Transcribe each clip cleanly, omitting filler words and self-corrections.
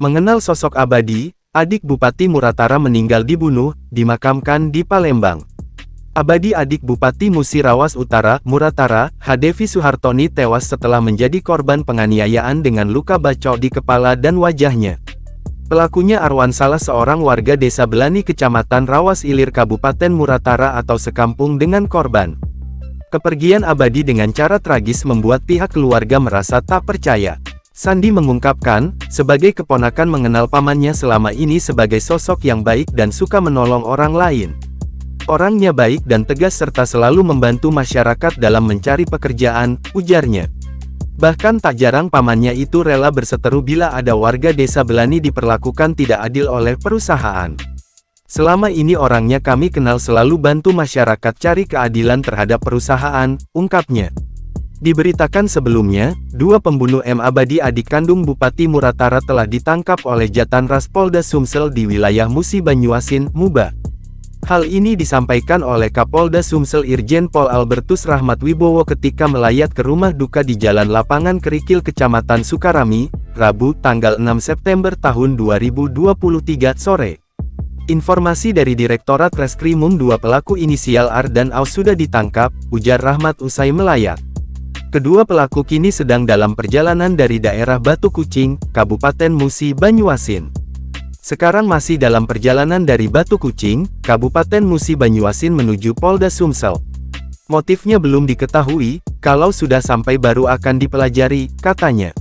Mengenal sosok Abadi, adik Bupati Muratara meninggal dibunuh, dimakamkan di Palembang. Abadi adik Bupati Musi Rawas Utara, Muratara, Hadevi Suhartoni tewas setelah menjadi korban penganiayaan dengan luka bacok di kepala dan wajahnya. Pelakunya Arwan salah seorang warga desa Belani Kecamatan Rawas Ilir Kabupaten Muratara atau sekampung dengan korban. Kepergian Abadi dengan cara tragis membuat pihak keluarga merasa tak percaya. Sandi mengungkapkan, sebagai keponakan mengenal pamannya selama ini sebagai sosok yang baik dan suka menolong orang lain. Orangnya baik dan tegas serta selalu membantu masyarakat dalam mencari pekerjaan, ujarnya. Bahkan tak jarang pamannya itu rela berseteru bila ada warga desa Belani diperlakukan tidak adil oleh perusahaan. Selama ini orangnya kami kenal selalu bantu masyarakat cari keadilan terhadap perusahaan, ungkapnya. Diberitakan sebelumnya, dua pembunuh M. Abadi adik kandung Bupati Muratara telah ditangkap oleh Jatanras Polda Sumsel di wilayah Musi Banyuasin, Muba. Hal ini disampaikan oleh Kapolda Sumsel Irjen Pol Albertus Rahmat Wibowo ketika melayat ke rumah duka di Jalan Lapangan Kerikil Kecamatan Sukarami, Rabu, tanggal 6 September tahun 2023 sore. Informasi dari Direktorat Reskrimum, dua pelaku inisial R dan AU sudah ditangkap, ujar Rahmat usai melayat. Kedua pelaku kini sedang dalam perjalanan dari daerah Batu Kucing, Kabupaten Musi Banyuasin. Sekarang masih dalam perjalanan dari Batu Kucing, Kabupaten Musi Banyuasin menuju Polda Sumsel. Motifnya belum diketahui, kalau sudah sampai baru akan dipelajari, katanya.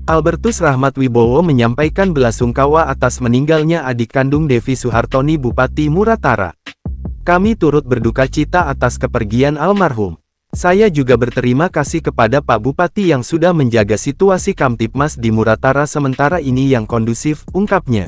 Albertus Rahmat Wibowo menyampaikan belasungkawa atas meninggalnya adik kandung Devi Suhartoni Bupati Muratara. Kami turut berduka cita atas kepergian almarhum. Saya juga berterima kasih kepada Pak Bupati yang sudah menjaga situasi Kamtipmas di Muratara sementara ini yang kondusif, ungkapnya.